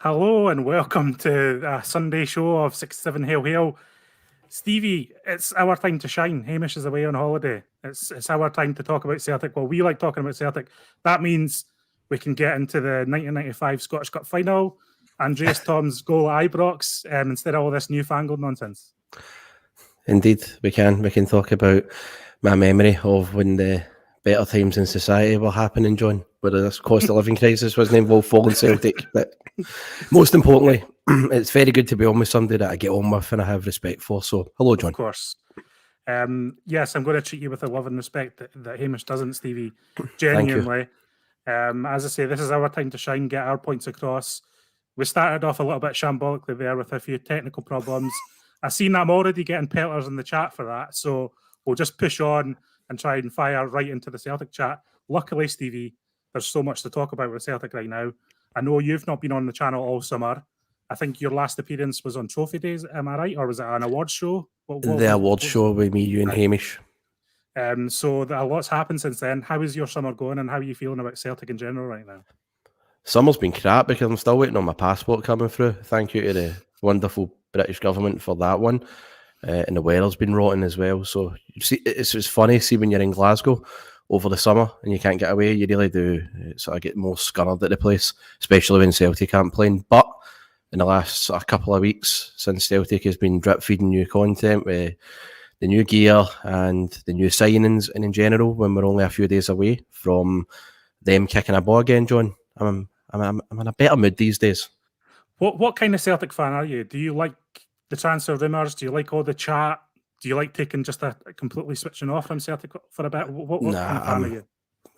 Hello and welcome to a Sunday show of 67 Hail Hail. Stevie, it's our time to shine. Hamish is away on holiday. It's our time to talk about Celtic. Well, we like talking about Celtic. That means we can get into the 1995 Scottish Cup final, Andreas Thom's goal at Ibrox, instead of all this newfangled nonsense. Indeed, we can. We can talk about my memory of when the better times in society were happening, John, where this cost of living crisis wasn't involved falling Celtic. But most importantly, it's very good to be on with somebody that I get on with and I have respect for. So, hello, John. Of course. Yes, I'm going to treat you with the love and respect that Hamish doesn't, Stevie. Genuinely. As I say, this is our time to shine, get our points across. We started off a little bit shambolically there with a few technical problems. I've seen I'm already getting pelters in the chat for that, so we'll just push on and try and fire right into the Celtic chat. Luckily, Stevie, there's so much to talk about with Celtic right now. I know you've not been on the channel all summer. I think your last appearance was on Trophy Days, am I right? Or was it an awards show? The awards show with me, you and Hamish. So a lot's happened since then. How is your summer going and how are you feeling about Celtic in general right now? Summer's been crap because I'm still waiting on my passport coming through. Thank you to the wonderful British government for that one. And the weather's been rotten as well. So you see, it's funny, see when you're in Glasgow over the summer and you can't get away, you really do sort of get more scurred at the place, especially when Celtic aren't playing. But in the last couple of weeks, since Celtic has been drip feeding new content with the new gear and the new signings, and in general, when we're only a few days away from them kicking a ball again, John, I'm in a better mood these days. What kind of Celtic fan are you? Do you like the transfer rumours? Do you like all the chat? Do you like taking just a completely switching off from Celtic for a bit? What kind of fan are you?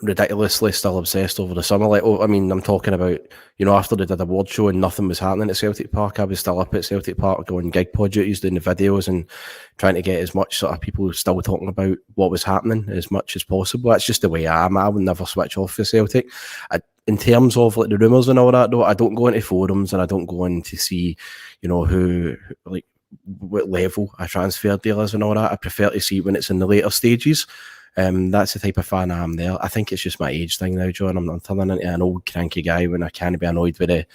Ridiculously still obsessed over the summer. I'm talking about, after they did the award show and nothing was happening at Celtic Park, I was still up at Celtic Park going gig pod duties, doing the videos and trying to get as much sort of people still talking about what was happening as much as possible. That's just the way I am. I would never switch off for Celtic. In terms of like the rumours and all that, though, I don't go into forums and I don't go in to see, who like what level a transfer deal is and all that. I prefer to see when it's in the later stages. That's the type of fan I am there. I think it's just my age thing now, John. I'm turning into an old cranky guy when I can't be annoyed with the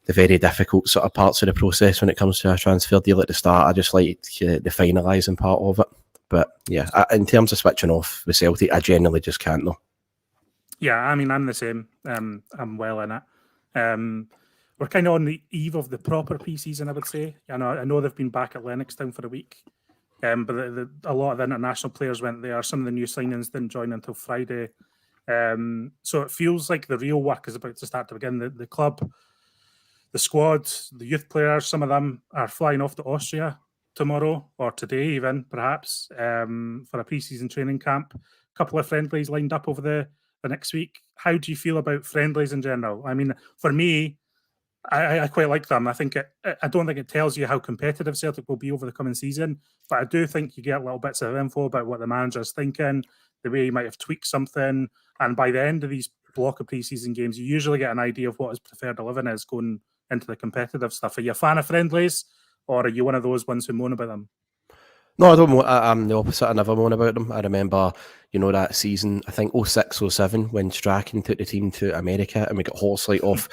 very difficult sort of parts of the process when it comes to a transfer deal at the start. I just like the finalising part of it. But yeah, in terms of switching off with Celtic, I generally just can't though. Yeah, I mean, I'm the same. I'm well in it. We're kind of on the eve of the proper pre-season, I would say. I know they've been back at Lennoxtown for a week. But a lot of the international players went there. Some of the new signings didn't join until Friday. So it feels like the real work is about to start to begin. The club, the squad, the youth players, some of them are flying off to Austria tomorrow or today even, perhaps, for a pre-season training camp. A couple of friendlies lined up over the next week. How do you feel about friendlies in general? I mean, for me, I quite like them. I don't think it tells you how competitive Celtic will be over the coming season, but I do think you get little bits of info about what the manager's thinking, the way he might have tweaked something, and by the end of these block of pre-season games, you usually get an idea of what his preferred 11 is going into the competitive stuff. Are you a fan of friendlies, or are you one of those ones who moan about them? No, I don't. I'm the opposite. I never moan about them. I remember, that season, I think 06-07, when Strachan took the team to America and we got Horsley off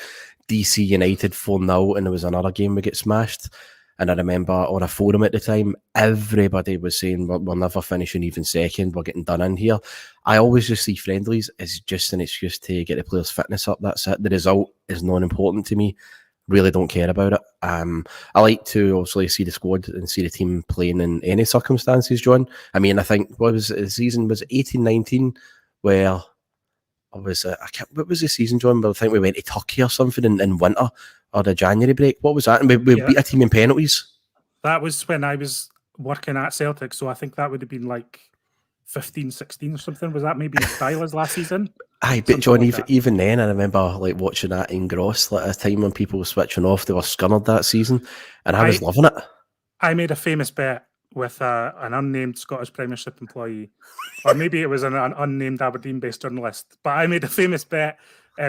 DC United 4-0, and there was another game we get smashed. And I remember on a forum at the time, everybody was saying, we're never finishing even second, we're getting done in here. I always just see friendlies as just an excuse to get the players' fitness up. That's it. The result is non-important to me. Really don't care about it. I like to obviously see the squad and see the team playing in any circumstances, John. I mean, I think the season was 18-19 where what was the season, John? But I think we went to Turkey or something in winter or the January break. What was that? And we beat a team in penalties. That was when I was working at Celtic, so I think that would have been like 15, 16 or something. Was that maybe Dyla's last season? Aye, but John, even then, I remember like watching that in Gross, like a time when people were switching off, they were scunnered that season, and I was loving it. I made a famous bet with an unnamed Scottish Premiership employee, or maybe it was an unnamed Aberdeen-based journalist, but I made a famous bet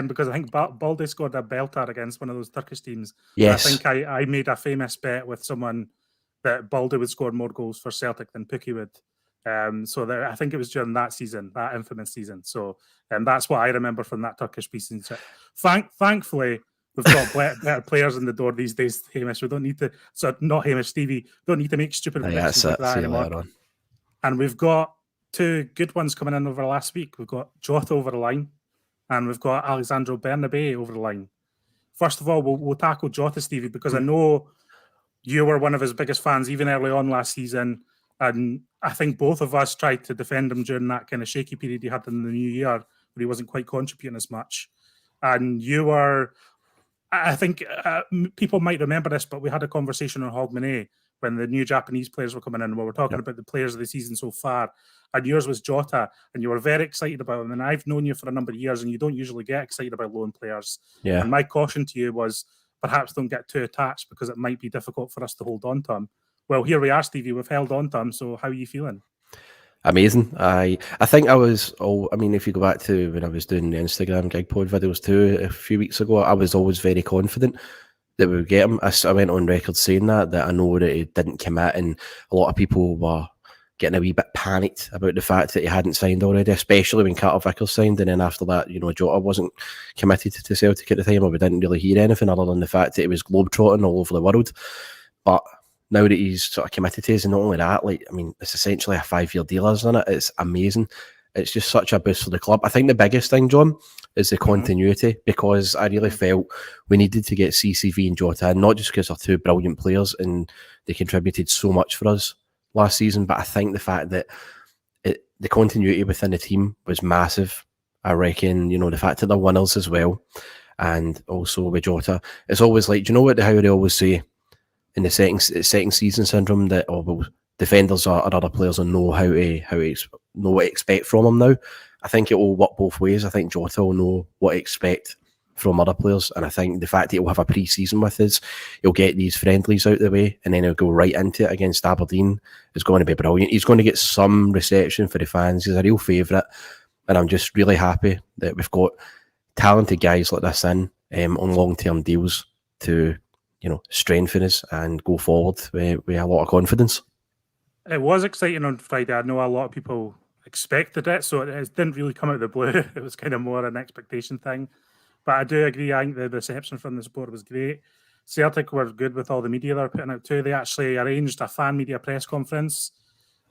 because I think Baldy scored a belter against one of those Turkish teams. Yes. And I think I made a famous bet with someone that Baldy would score more goals for Celtic than Pukki would. I think it was during that season, that infamous season. So that's what I remember from that Turkish preseason. Thankfully, We've got better players in the door these days, Hamish. We don't need to, not Hamish, Stevie, don't need to make stupid predictions like that anymore. And we've got two good ones coming in over the last week. We've got Jota over the line, and we've got Alessandro Bernabé over the line. First of all, we'll tackle Jota, Stevie, because I know you were one of his biggest fans even early on last season, and I think both of us tried to defend him during that kind of shaky period he had in the new year where he wasn't quite contributing as much. And you were, I think people might remember this, but we had a conversation on Hogmanay when the new Japanese players were coming in, and we were talking about the players of the season so far, and yours was Jota, and you were very excited about him, and I've known you for a number of years, and you don't usually get excited about lone players. Yeah. And my caution to you was perhaps don't get too attached because it might be difficult for us to hold on to him. Well, here we are, Stevie, we've held on to him, so how are you feeling? Amazing. I think I was, if you go back to when I was doing the Instagram gig pod videos too a few weeks ago, I was always very confident that we would get him. I went on record saying that I know that he didn't commit, and a lot of people were getting a wee bit panicked about the fact that he hadn't signed already, especially when Carter Vickers signed, and then after that, Jota wasn't committed to Celtic at the time, or we didn't really hear anything other than the fact that he was globetrotting all over the world. But now that he's sort of committed to us, and not only that, it's essentially a 5-year deal, isn't it? It's amazing. It's just such a boost for the club. I think the biggest thing, John, is the continuity, because I really felt we needed to get CCV and Jota in, not just because they're two brilliant players and they contributed so much for us last season, but I think the fact that the continuity within the team was massive. I reckon, the fact that they're winners as well, and also with Jota, it's always like, do you know how they always say in the second season syndrome that defenders or other players will know know what to expect from them now. I think it will work both ways. I think Jota will know what to expect from other players, and I think the fact that he'll have a pre-season with us, he'll get these friendlies out of the way, and then he'll go right into it against Aberdeen. It's going to be brilliant. He's going to get some reception for the fans. He's a real favourite, and I'm just really happy that we've got talented guys like this in on long-term deals to strengthen us and go forward with a lot of confidence. It was exciting on Friday. I know a lot of people expected it, so it didn't really come out of the blue. It was kind of more an expectation thing. But I do agree, I think the reception from the support was great. Celtic were good with all the media they're putting out too. They actually arranged a fan media press conference.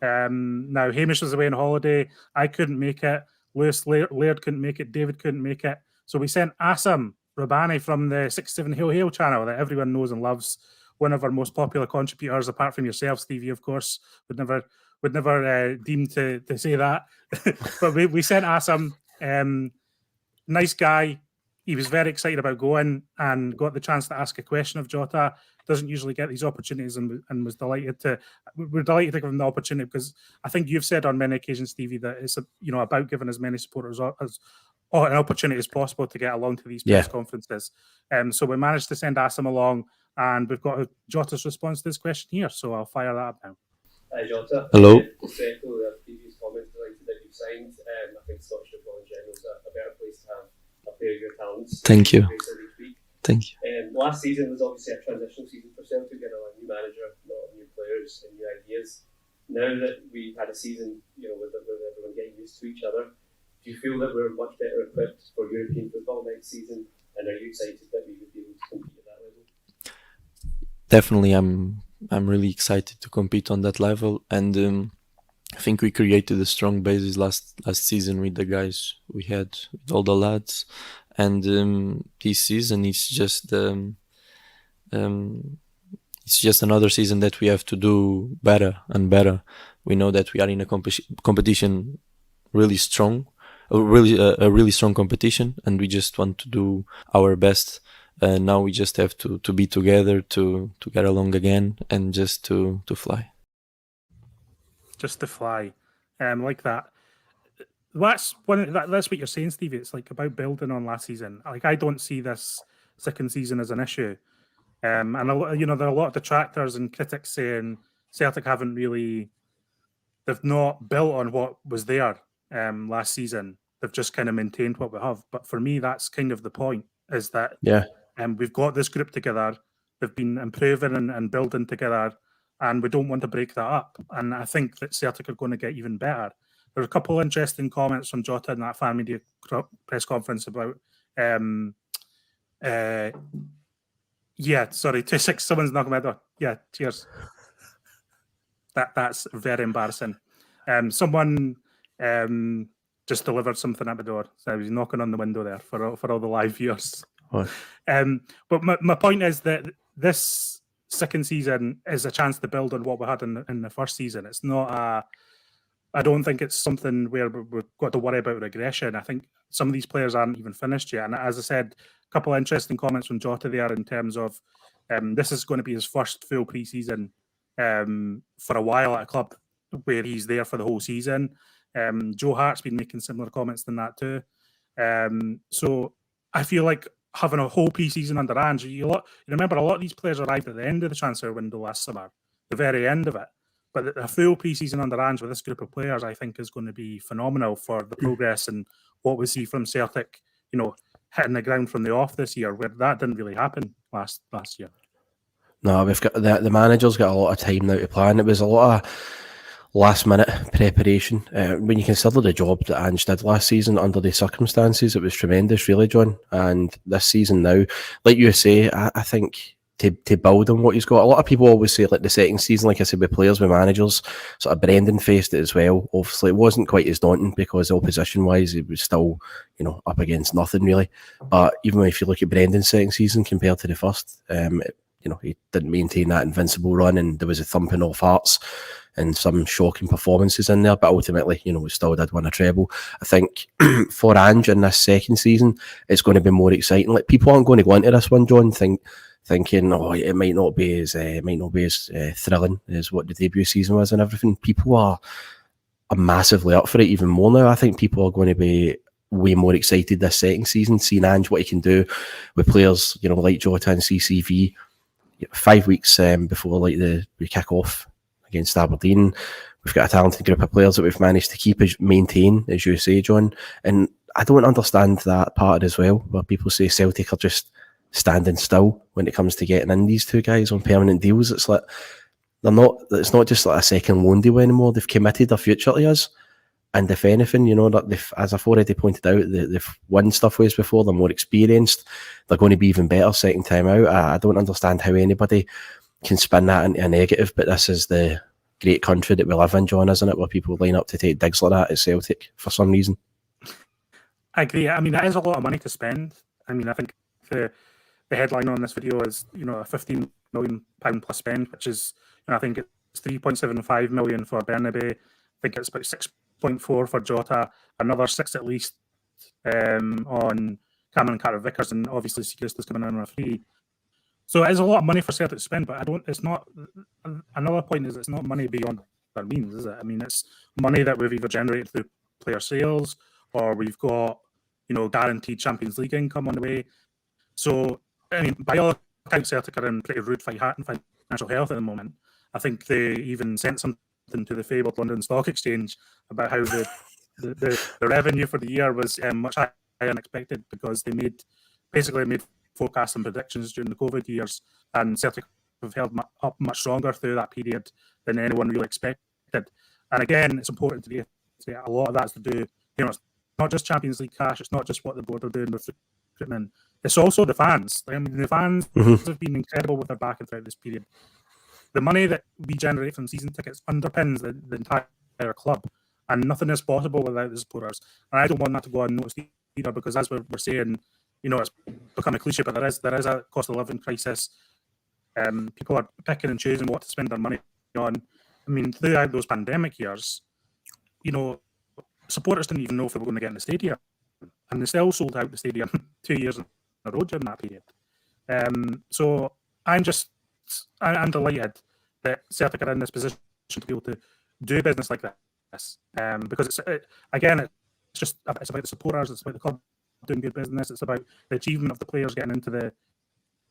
Now, Hamish was away on holiday. I couldn't make it. Lewis Laird couldn't make it. David couldn't make it. So we sent Assam Rabani from the 67 Hail Hail channel that everyone knows and loves, one of our most popular contributors, apart from yourself, Stevie, of course. Would never deem to say that. But we sent Assam. Nice guy. He was very excited about going and got the chance to ask a question of Jota. Doesn't usually get these opportunities, and was delighted to. We're delighted to give him the opportunity, because I think you've said on many occasions, Stevie, that it's about giving as many supporters as an opportunity as possible to get along to these press conferences. So we managed to send Assam along, and we've got Jota's response to this question here. So I'll fire that up now. Hi Jota. Hello. To echo the previous comments, delighted that you've signed. I think Scottish football in general is a better place to have a player of your talents. Thank you. Thank you. Last season was obviously a transitional season for Celtic, getting a new manager, a lot of new players and new ideas. Now that we've had a season, with everyone getting used to each other, do you feel that we're much better equipped for European football next season? And are you excited that we would be able to compete at that level? Definitely, I'm really excited to compete on that level, and I think we created a strong basis last season with the guys we had, with all the lads, and this season it's just another season that we have to do better and better. We know that we are in a competition really strong, a really strong competition, and we just want to do our best. Now we just have to be together, to get along again, and just to fly. Just to fly, like that. That's what you're saying, Stevie. It's like about building on last season. Like, I don't see this second season as an issue. And there are a lot of detractors and critics saying Celtic they've not built on what was there last season. They've just kind of maintained what we have. But for me, that's kind of the point, is that we've got this group together. They've been improving and building together, and we don't want to break that up. And I think that Celtic are going to get even better. There were a couple of interesting comments from Jota in that fan media press conference about Yeah, sorry, 2-6. Someone's knocking my door. Yeah, cheers. That's very embarrassing. Someone just delivered something at the door, so I was knocking on the window there for all the live viewers. What? But my point is that this second season is a chance to build on what we had in the first season. It's not I don't think it's something where we've got to worry about regression. I think some of these players aren't even finished yet. And as I said, a couple of interesting comments from Jota there in terms of this is going to be his first full pre-season for a while at a club where he's there for the whole season. Joe Hart's been making similar comments than that too. So I feel like having a whole pre-season under Ange, you remember a lot of these players arrived at the end of the transfer window last summer, the very end of it. But a full pre-season under Ange with this group of players, I think, is going to be phenomenal for the progress and what we see from Celtic, hitting the ground from the off this year, where that didn't really happen last year. No, we've got the manager's got a lot of time now to plan. It was a lot of last-minute preparation. When you consider the job that Ange did last season under the circumstances, it was tremendous, really, John. And this season now, like you say, I think to build on what he's got. A lot of people always say, like, the second season, like I said, with players, with managers, sort of Brendan faced it as well. Obviously, it wasn't quite as daunting because opposition-wise, it was still, up against nothing, really. But even if you look at Brendan's second season compared to the first, he didn't maintain that invincible run, and there was a thumping off Hearts and some shocking performances in there. But ultimately, we still did win a treble. I think for Ange in this second season, it's going to be more exciting. Like, people aren't going to go into this one, John, thinking, it might not be as thrilling as what the debut season was and everything. People are massively up for it even more now. I think people are going to be way more excited this second season, seeing Ange what he can do with players, like Jota and CCV. 5 weeks before we kick off against Aberdeen, we've got a talented group of players that we've managed to maintain, as you say, John. And I don't understand that part as well, where people say Celtic are just standing still when it comes to getting in these two guys on permanent deals. It's like it's not just like a second loan deal anymore. They've committed their future to us. And if anything, that as I've already pointed out, they've won stuff ways before, they're more experienced, they're going to be even better second time out. I don't understand how anybody can spin that into a negative, but this is the great country that we live in, John, isn't it, where people line up to take digs like that at Celtic for some reason. I agree. I mean, that is a lot of money to spend. I mean, I think the headline on this video is, a £15 million plus spend, which is, I think it's 3.75 million for Bernabé. I think it's about 6.4 for Jota, another 6 at least on Cameron Carter-Vickers, and obviously Sigusta's coming in on a free. So it is a lot of money for Celtic to spend, but it's not. Another point is it's not money beyond our means, is it? I mean, it's money that we've either generated through player sales or we've got, guaranteed Champions League income on the way. So, I mean, by all accounts, Celtic are in pretty rude financial health at the moment. I think they even sent something to the fabled London Stock Exchange about how the revenue for the year was much higher than expected because they made forecasts and predictions during the COVID years, and Celtic have held up much stronger through that period than anyone really expected. And again, it's important to reiterate a lot of that's to do, it's not just Champions League cash, it's not just what the board are doing with recruitment, it's also the fans. I mean, the fans have been incredible with their backing throughout this period. The money that we generate from season tickets underpins the entire club, and nothing is possible without the supporters. And I don't want that to go unnoticed either, because as we're saying, it's become a cliche, but there is a cost of living crisis. People are picking and choosing what to spend their money on. I mean, throughout those pandemic years, supporters didn't even know if they were going to get in the stadium, and they still sold out the stadium 2 years in a row during that period. So I'm delighted that Celtic are in this position to be able to do business like this, because it's about the supporters, it's about the club doing good business, it's about the achievement of the players getting into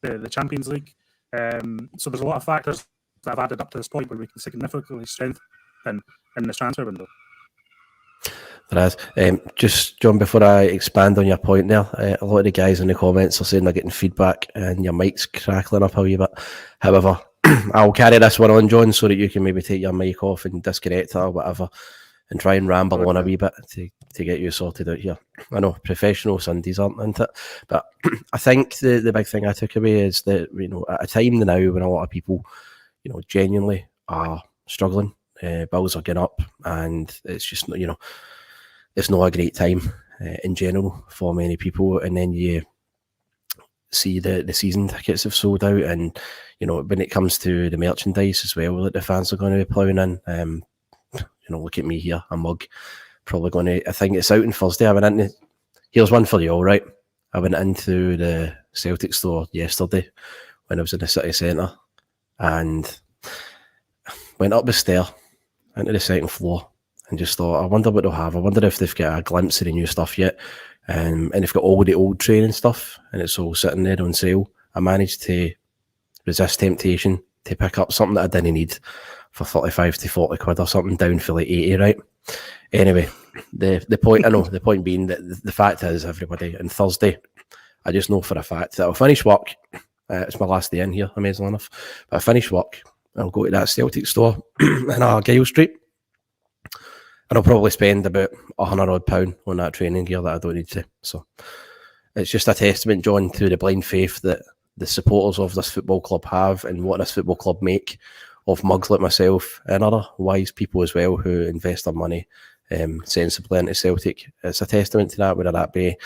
the Champions League. So there's a lot of factors that have added up to this point where we can significantly strengthen in this transfer window. There is. Just, John, before I expand on your point there, a lot of the guys in the comments are saying they're getting feedback and your mic's crackling up a wee bit. However, I'll carry this one on, John, so that you can maybe take your mic off and disconnect it or whatever. and try and ramble on a wee bit to get you sorted out here. I know professional Sundays aren't, isn't it? But I think the big thing I took away is that, you know, at a time now when a lot of people, you know, genuinely are struggling, bills are getting up, and it's just, you know, it's not a great time in general for many people. And then you see the season tickets have sold out, and, you know, when it comes to the merchandise as well that the fans are going to be ploughing in, you know, look at me here, a mug, probably going to, I think it's out on Thursday. I went into, here's one for you, all right. I went into the Celtic store yesterday when I was in the city centre, and went up the stair into the second floor and just thought, I wonder what they'll have. I wonder if they've got a glimpse of the new stuff yet. And they've got all the old training stuff, and it's all sitting there on sale. I managed to resist temptation to pick up something that I didn't need for 35 to 40 quid or something, down for like 80, right? Anyway, the point being that the fact is, everybody, on Thursday, I just know for a fact that I'll finish work. It's my last day in here, amazingly enough. But I finish work, I'll go to that Celtic store in Argyle Street, and I'll probably spend about £100 on that training gear that I don't need to. So it's just a testament, John, to the blind faith that the supporters of this football club have, and what this football club make of mugs like myself and other wise people as well who invest their money sensibly into Celtic. It's a testament to that, whether that be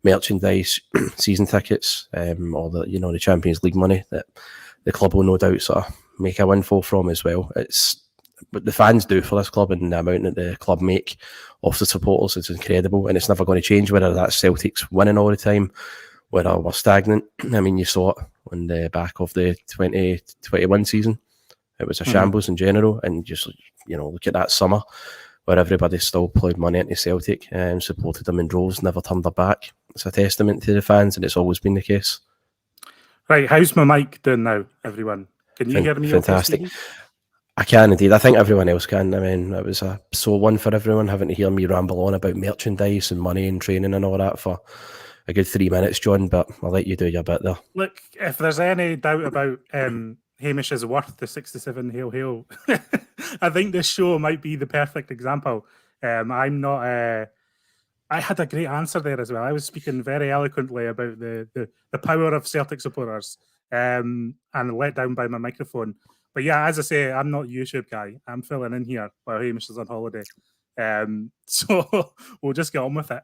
merchandise, season tickets, or the Champions League money that the club will no doubt sort of make a windfall from as well. It's what the fans do for this club, and the amount that the club make off the supporters is incredible, and it's never going to change, whether that's Celtic's winning all the time, whether we're stagnant. I mean, you saw it on the back of the 2021 season. It was a shambles in general, and just, you know, look at that summer where everybody still ploughed money into Celtic and supported them in droves, never turned their back. It's a testament to the fans, and it's always been the case. Right, how's my mic doing now, everyone? Can you hear me? Fantastic. Okay, I can indeed. I think everyone else can. I mean, it was a sore one for everyone having to hear me ramble on about merchandise and money and training and all that for a good 3 minutes, John, but I'll let you do your bit there. Look, if there's any doubt about Hamish is worth the 67 hail, I think this show might be the perfect example. I'm not... I had a great answer there as well. I was speaking very eloquently about the power of Celtic supporters, and let down by my microphone. But yeah, as I say, I'm not a YouTube guy. I'm filling in here while Hamish is on holiday. So we'll just get on with it.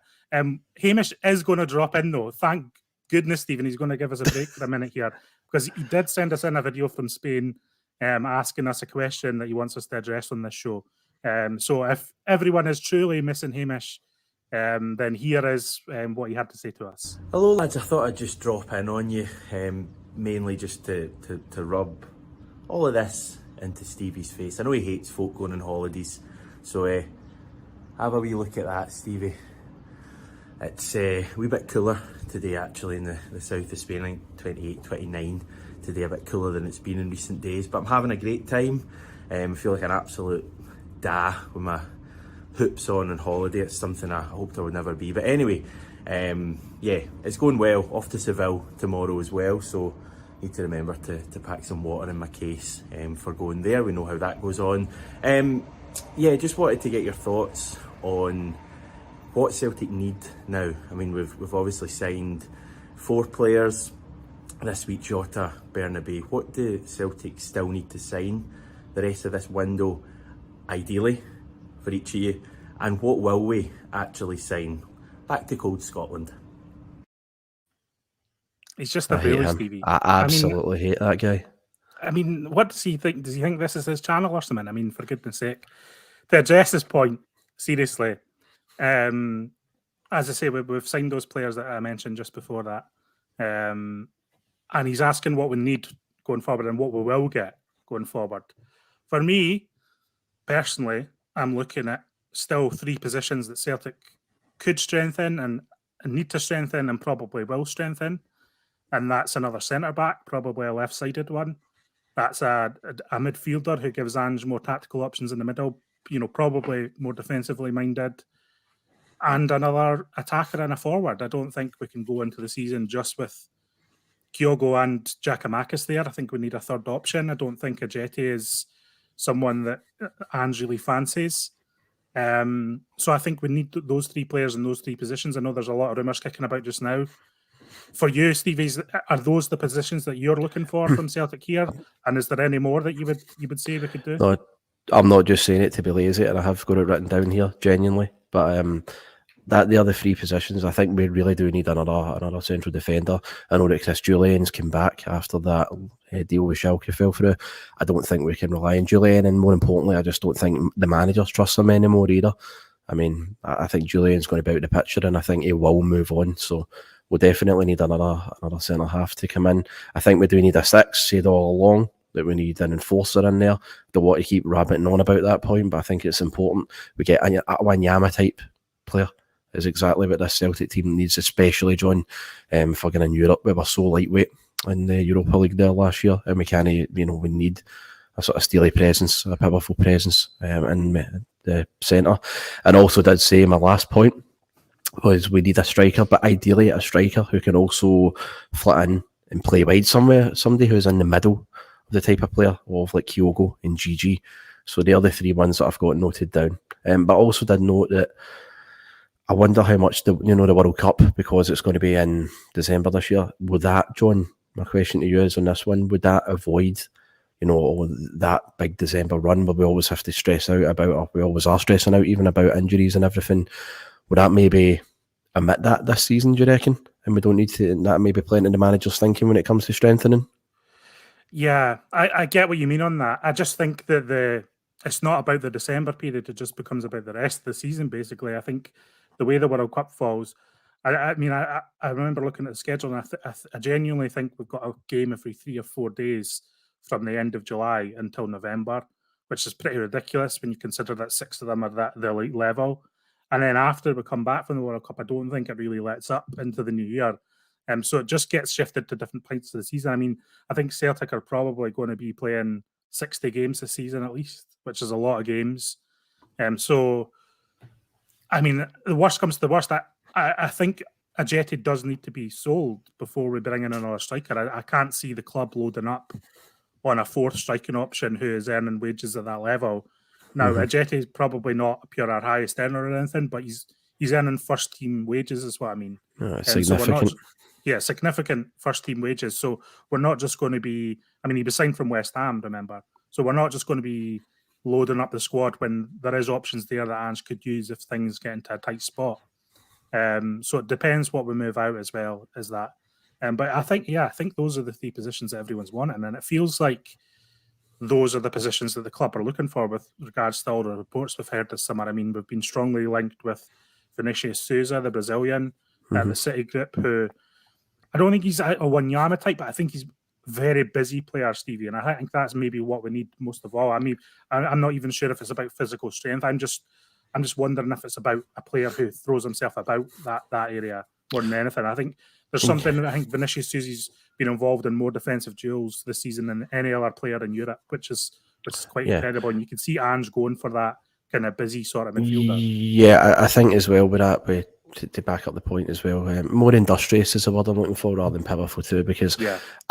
Hamish is going to drop in though. Thank goodness, Stephen. He's going to give us a break for a minute here, because he did send us in a video from Spain asking us a question that he wants us to address on this show. So if everyone is truly missing Hamish, then here is what he had to say to us. Hello lads, I thought I'd just drop in on you, mainly just to rub all of this into Stevie's face. I know he hates folk going on holidays, so have a wee look at that, Stevie. It's a wee bit cooler today actually in the south of Spain, I think 28, 29 today, a bit cooler than it's been in recent days, but I'm having a great time. I feel like an absolute da with my hoops on holiday. It's something I hoped I would never be, but anyway, yeah, it's going well. Off to Seville tomorrow as well, so need to remember to pack some water in my case for going there. We know how that goes on. Yeah, just wanted to get your thoughts on what Celtic need now. I mean, we've obviously signed 4 players this week, Jota, Bernabei. What do Celtic still need to sign the rest of this window, ideally, for each of you? And what will we actually sign? Back to cold Scotland. He's just a bully, Stevie. I absolutely hate that guy. I mean, what does he think? Does he think this is his channel or something? I mean, for goodness sake. To address this point, seriously, as I say, we've signed those players that I mentioned just before that. And he's asking what we need going forward and what we will get going forward. For me, personally, I'm looking at still 3 positions that Celtic could strengthen and need to strengthen and probably will strengthen. And that's another centre-back, probably a left-sided one. That's a midfielder who gives Ange more tactical options in the middle, you know, probably more defensively minded. And another attacker and a forward. I don't think we can go into the season just with Kyogo and Giakoumakis there. I think we need a third option. I don't think Ajeti is someone that Ange really fancies. So I think we need those three players in those three positions. I know there's a lot of rumours kicking about just now. For you, Stevie, are those the positions that you're looking for from Celtic here? And is there any more that you would say we could do? No, I'm not just saying it to be lazy, and I have got it written down here, genuinely. But that the other three positions, I think we really do need another central defender. I know that Chris Julian's come back after that deal with Schalke fell through. I don't think we can rely on Julian, and more importantly, I just don't think the manager trusts him anymore either. I mean, I think Julian's going to be out of the picture, and I think he will move on. So we'll definitely need another centre half to come in. I think we do need a six, said all along, that we need an enforcer in there. Don't want to keep rabbiting on about that point, but I think it's important we get a Wanyama type player. Is exactly what this Celtic team needs, especially John, for going in Europe. We were so lightweight in the Europa League there last year, and we can't, we need a sort of steely presence, a powerful presence in the centre. And also did say my last point was we need a striker, but ideally a striker who can also flit in and play wide somewhere, somebody who's in the middle of the type of player of like Kyogo and GG. So they are the three ones that I've got noted down. But I also did note that I wonder how much the World Cup, because it's going to be in December this year, would that, John, my question to you is on this one, would that avoid, that big December run where we always have to stress out about, or we always are stressing out even about injuries and everything? Would that maybe omit that this season, do you reckon? And we don't need to, that maybe playing in the manager's thinking when it comes to strengthening? Yeah, I get what you mean on that. I just think that it's not about the December period, it just becomes about the rest of the season, basically. I think the way the World Cup falls, I remember looking at the schedule, and I genuinely think we've got a game every 3 or 4 days from the end of July until November, which is pretty ridiculous when you consider that 6 of them are the elite level. And then after we come back from the World Cup, I don't think it really lets up into the new year. So it just gets shifted to different points of the season. I mean, I think Celtic are probably going to be playing 60 games this season at least, which is a lot of games. So, I mean, the worst comes to the worst. I think Ajeti does need to be sold before we bring in another striker. I can't see the club loading up on a fourth striking option who is earning wages at that level. Now, Ajeti is probably not our highest earner or anything, but he's earning first team wages, is what I mean. Significant. Significant first team wages. So we're not just going to be, he was signed from West Ham, remember? So we're not just going to be loading up the squad when there is options there that Ange could use if things get into a tight spot. So it depends what we move out as well as that. But I think those are the three positions that everyone's wanting, and it feels like those are the positions that the club are looking for with regards to all the reports we've heard this summer. I mean, we've been strongly linked with Vinicius Souza, the Brazilian, the City group, who I don't think he's a Wanyama type, but I think he's very busy player, Stevie, and I think that's maybe what we need most of all. I mean, I'm not even sure if it's about physical strength. I'm just wondering if it's about a player who throws himself about that area more than anything. I think there's something. I think Vinicius Souza's been involved in more defensive duels this season than any other player in Europe, which is quite incredible. And you can see Ange going for that kind of busy sort of midfielder. Yeah, I think as well with that, to back up the point as well, more industrious is the word I'm looking for rather than powerful too, because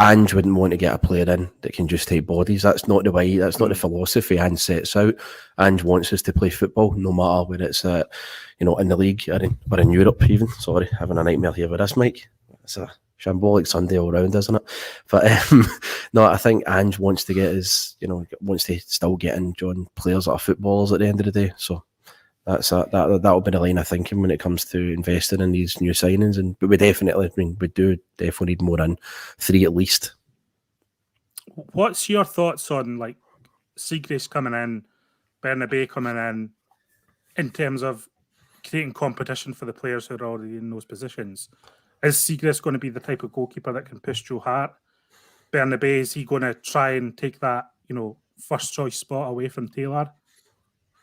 Ange wouldn't want to get a player in that can just take bodies. That's not the way, that's not the philosophy Ange sets out. Ange wants us to play football no matter whether it's in the league or in Europe even. Sorry, having a nightmare here with this mic. It's a shambolic Sunday all round, isn't it? But no, I think Ange wants to get wants to still get in John players that are footballers at the end of the day. So that'll be the line of thinking when it comes to investing in these new signings. But we do definitely need more in 3 at least. What's your thoughts on like Siegrist coming in, Bernabé coming in terms of creating competition for the players who are already in those positions? Is Siegrist going to be the type of goalkeeper that can push Joe Hart? Bernabé, is he going to try and take that first choice spot away from Taylor?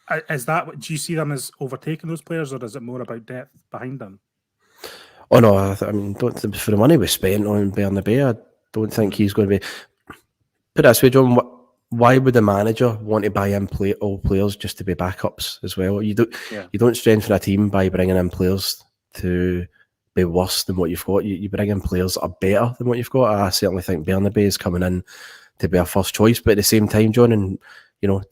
Do you see them as overtaking those players, or is it more about depth behind them? Oh no, for the money we spent on Bernabé, I don't think he's going to be. Put it this way, John, why would the manager want to buy in all players just to be backups as well? You don't strengthen a team by bringing in players to be worse than what you've got. You bring in players that are better than what you've got. I certainly think Bernabé is coming in to be a first choice, but at the same time, John, and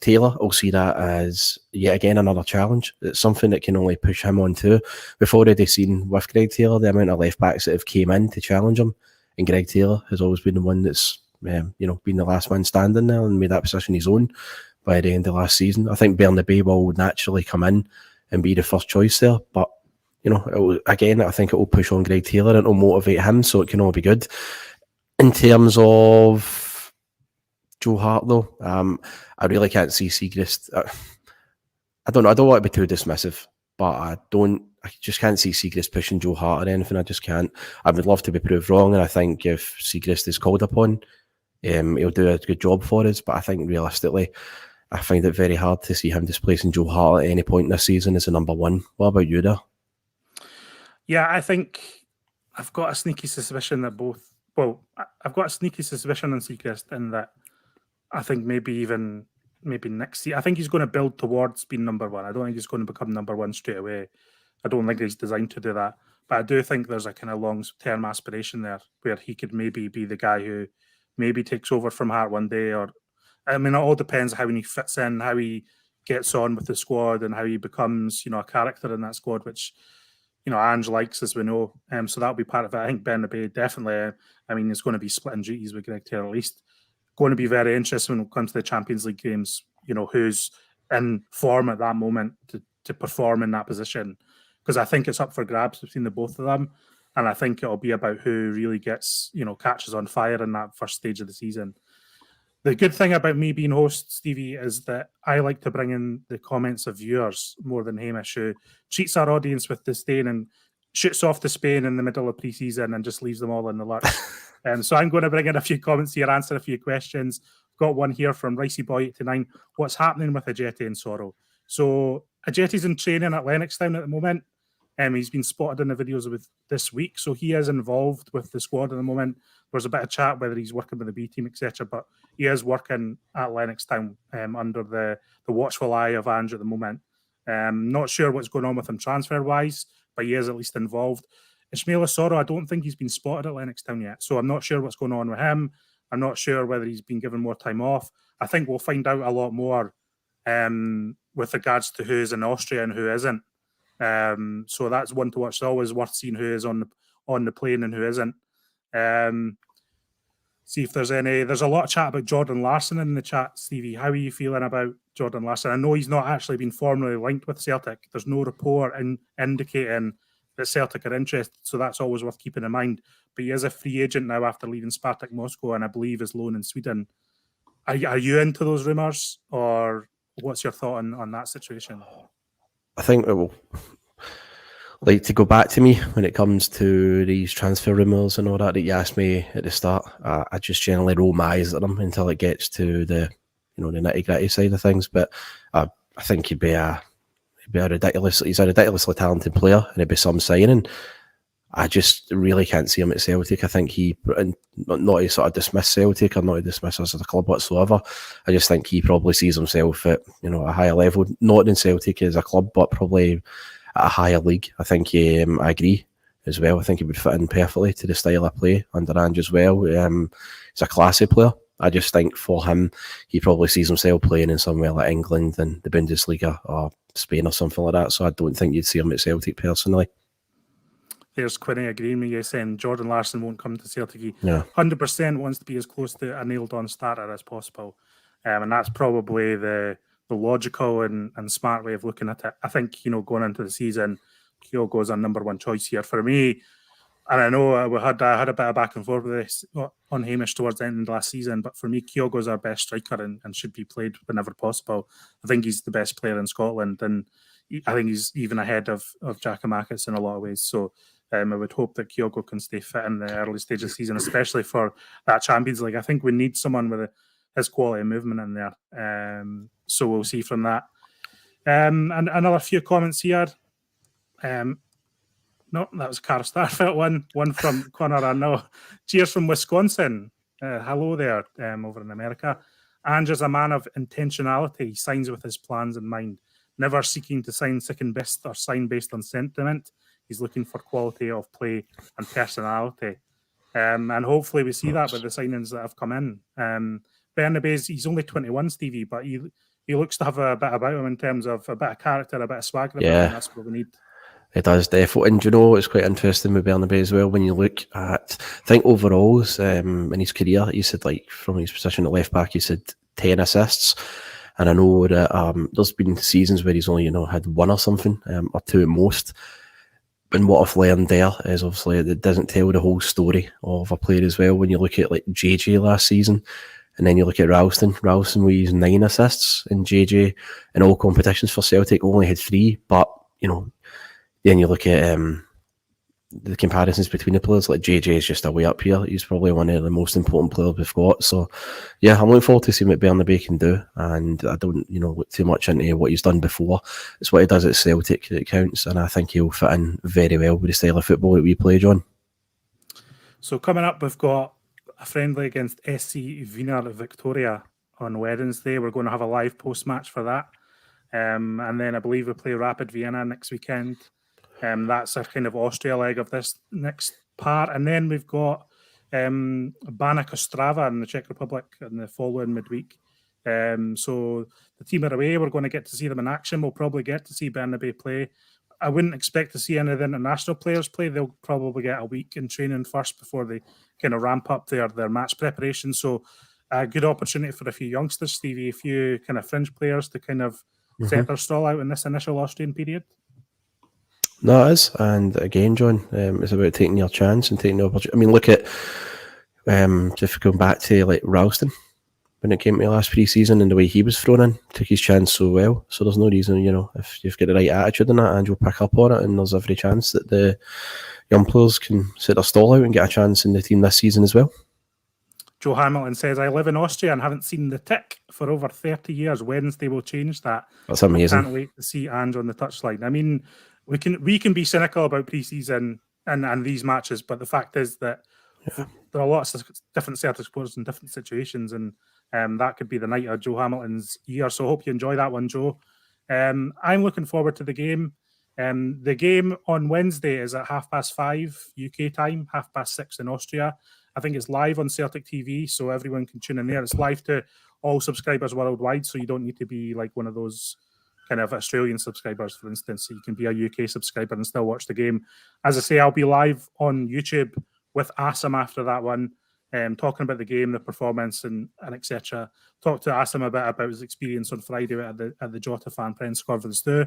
Taylor will see that as yet again another challenge. It's something that can only push him on too. We've already seen with Greg Taylor the amount of left backs that have came in to challenge him, and Greg Taylor has always been the one that's been the last man standing there and made that position his own by the end of last season. I think Bernabei will naturally come in and be the first choice there, but I think it will push on Greg Taylor and it will motivate him, so it can all be good. In terms of Joe Hart, though, I really can't see Siegrist. I don't know. I don't want to be too dismissive, but I just can't see Siegrist pushing Joe Hart or anything. I just can't. I would love to be proved wrong, and I think if Siegrist is called upon, he'll do a good job for us. But I think realistically, I find it very hard to see him displacing Joe Hart at any point this season as a number one. What about you there? Yeah, I think I've got a sneaky suspicion that I've got a sneaky suspicion on Siegrist in that I think maybe next year, I think he's going to build towards being number one. I don't think he's going to become number one straight away. I don't think he's designed to do that. But I do think there's a kind of long-term aspiration there where he could maybe be the guy who maybe takes over from Hart one day. It all depends how he fits in, how he gets on with the squad and how he becomes, a character in that squad, which, Ange likes, as we know. So that'll be part of it. I think Bernabei definitely, is going to be splitting duties with Greg Taylor at least. Going to be very interesting when it comes to the Champions League games, who's in form at that moment to perform in that position. Because I think it's up for grabs between the both of them. And I think it'll be about who really gets, catches on fire in that first stage of the season. The good thing about me being host, Stevie, is that I like to bring in the comments of viewers more than Hamish, who treats our audience with disdain and shoots off to Spain in the middle of pre-season and just leaves them all in the lurch. So I'm going to bring in a few comments here, answer a few questions. Got one here from Ricey Boy 89. What's happening with Ajeti and Sorrow? So Ajeti's in training at Lennoxtown at the moment. He's been spotted in the videos with this week, so he is involved with the squad at the moment. There's a bit of chat whether he's working with the B team, etc. But he is working at Lennoxtown under the watchful eye of Ange at the moment. Not sure what's going on with him transfer-wise, but he is at least involved. Ismaila Soro, I don't think he's been spotted at Lennoxtown yet, so I'm not sure what's going on with him. I'm not sure whether he's been given more time off. I think we'll find out a lot more with regards to who's in Austria and who isn't. So that's one to watch. It's always worth seeing who is on the plane and who isn't. See if there's any. There's a lot of chat about Jordan Larson in the chat, Stevie. How are you feeling about Jordan Larson? I know he's not actually been formally linked with Celtic. There's no report indicating that Celtic are interested, so that's always worth keeping in mind. But he is a free agent now after leaving Spartak Moscow, and I believe is loan in Sweden. Are you into those rumours, or what's your thought on that situation? I think it will like to go back to me when it comes to these transfer rumours and all that you asked me at the start. I just generally roll my eyes at them until it gets to the the nitty gritty side of things. But I think he's a ridiculously talented player, and it'd be some signing. I just really can't see him at Celtic. I think not to sort of dismiss Celtic or not to dismiss us as a club whatsoever. I just think he probably sees himself at a higher level, not in Celtic as a club, but probably at a higher league. I think I agree as well. I think he would fit in perfectly to the style of play under Ange as well. He's a classy player. I just think for him, he probably sees himself playing in somewhere like England and the Bundesliga or Spain or something like that. So I don't think you'd see him at Celtic personally. There's Quinny agreeing with you, saying Jordan Larson won't come to Celtic. He 100% wants to be as close to a nailed-on starter as possible. And that's probably the logical and smart way of looking at it. I think, going into the season, Kyogo's our number one choice here. For me, and I know I had a bit of back and forth with this on Hamish towards the end of last season, but for me, Kyogo's our best striker and should be played whenever possible. I think he's the best player in Scotland, and I think he's even ahead of Giakoumakis in a lot of ways. So I would hope that Kyogo can stay fit in the early stage of the season, especially for that Champions League. I think we need someone with his quality of movement in there. So we'll see from that. And another few comments here. No, that was Carl Starfelt one from Connor. I know. Cheers from Wisconsin. Hello there over in America. Ange is a man of intentionality. He signs with his plans in mind, never seeking to sign second best or sign based on sentiment. He's looking for quality of play and personality. And hopefully we see that with the signings that have come in. Bernabé's, he's only 21, Stevie, but he looks to have a bit about him in terms of a bit of character, a bit of swagger about him. That's what we need. It does, definitely. And you know, it's quite interesting with Bernabé as well. When you look at, I think overall, in his career, he said, like, from his position at left back, he said 10 assists. And I know that there's been seasons where he's only, had 1 or something, or 2 at most. And what I've learned there is obviously it doesn't tell the whole story of a player as well. When you look at like JJ last season, and then you look at Ralston with his 9 assists, and JJ in all competitions for Celtic only had 3. But then you look at the comparisons between the players. Like JJ is just a way up here. He's probably one of the most important players we've got. So yeah, I'm looking forward to seeing what Bernabé can do. And I don't, look too much into what he's done before. It's what he does at Celtic that counts, and I think he'll fit in very well with the style of football that we play, John. So coming up, we've got a friendly against SC Wiener Victoria on Wednesday. We're going to have a live post-match for that. And then I believe we play Rapid Vienna next weekend. That's a kind of Austria leg of this next part. And then we've got Baník Ostrava in the Czech Republic in the following midweek. So the team are away. We're going to get to see them in action. We'll probably get to see Bernabé play. I wouldn't expect to see any of the international players play. They'll probably get a week in training first before they kind of ramp up their match preparation. So a good opportunity for a few youngsters, Stevie, a few kind of fringe players to kind of set their stall out in this initial Austrian period. No, it is. And again, John, it's about taking your chance and taking the opportunity. I mean, look at, if going back to like Ralston, when it came to last pre-season and the way he was thrown in, took his chance so well. So there's no reason, if you've got the right attitude in that, and you'll pick up on it, and there's every chance that the young players can set their stall out and get a chance in the team this season as well. Joe Hamilton says, I live in Austria and haven't seen the tick for over 30 years. Wednesday will change that. That's amazing. I can't wait to see Ange on the touchline. I mean, we can be cynical about pre-season and these matches, but the fact is that there are lots of different Celtic supporters in different situations, and that could be the night of Joe Hamilton's year. So I hope you enjoy that one, Joe. I'm looking forward to the game. The game on Wednesday is at 5:30 UK time, 6:30 in Austria. I think it's live on Celtic TV, so everyone can tune in there. It's live to all subscribers worldwide, so you don't need to be like one of those kind of Australian subscribers, for instance. So you can be a UK subscriber and still watch the game. As I say, I'll be live on YouTube with Asim after that one, talking about the game, the performance, and etc. Talk to Asim a bit about his experience on Friday at the Jota fan press conference too.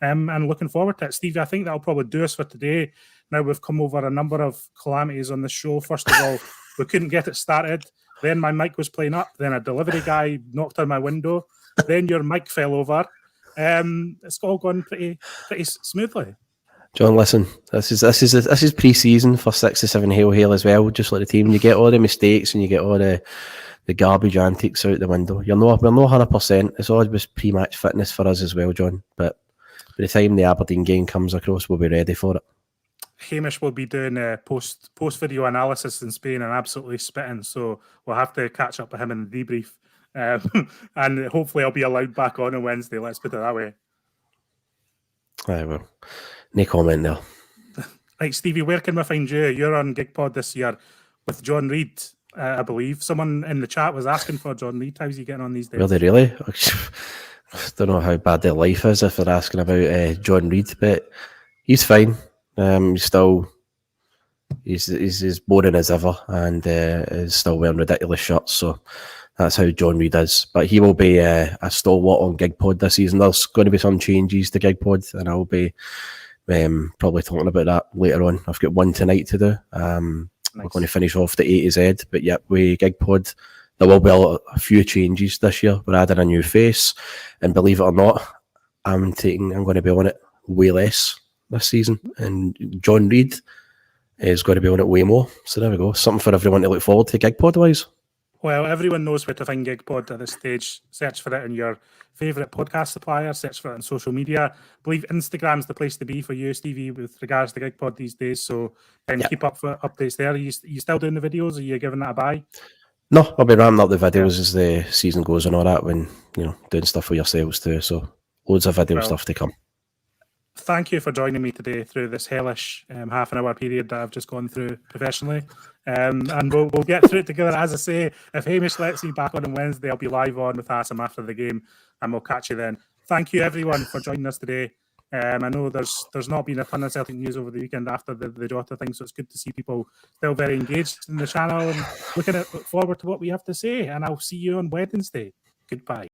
And looking forward to it. Stevie, I think that'll probably do us for today. Now we've come over a number of calamities on the show. First of all, we couldn't get it started. Then my mic was playing up. Then a delivery guy knocked on my window. Then your mic fell over. It's all gone pretty smoothly. John, listen, this is pre-season for 6 to 7 hail as well. Just like the team, you get all the mistakes and you get all the garbage antics out the window. We're not 100%. It's always pre-match fitness for us as well, John. But by the time the Aberdeen game comes across, we'll be ready for it. Hamish will be doing post video analysis in Spain and absolutely spitting. So we'll have to catch up with him in the debrief. And hopefully I'll be allowed back on Wednesday. Let's put it that way. I will. No comment there. Right, Stevie, where can we find you? You're on GigPod this year with John Reid, I believe. Someone in the chat was asking for John Reid. How's he getting on these days? Really, really? I don't know how bad their life is if they're asking about John Reid, but he's fine. He's as boring as ever, and is still wearing ridiculous shirts. So that's how John Reid is. But he will be a stalwart on GigPod this season. There's going to be some changes to GigPod, and I'll be probably talking about that later on. I've got one tonight to do. Nice. We're going to finish off the A to Z, but yep, with GigPod, there will be a few changes this year. We're adding a new face, and believe it or not, I'm going to be on it way less this season, and John Reid is going to be on it way more. So there we go, something for everyone to look forward to GigPod wise. Well, everyone knows where to find GigPod at this stage. Search for it in your favourite podcast supplier. Search for it on social media. I believe Instagram's the place to be for you, Stevie, with regards to GigPod these days. So keep up for updates there. Are you still doing the videos? Are you giving that a buy? No, I'll be ramping up the videos as the season goes and all that, when doing stuff for yourselves too. So loads of video stuff to come. thank you for joining me today through this hellish half an hour period that I've just gone through professionally. And we'll get through it together. As I say, if Hamish lets me back on Wednesday, I'll be live on with Hassan after the game, and we'll catch you then. Thank you, everyone, for joining us today. I know there's not been a ton of Celtic news over the weekend after the Jota thing, so it's good to see people still very engaged in the channel and look forward to what we have to say. And I'll see you on Wednesday. Goodbye.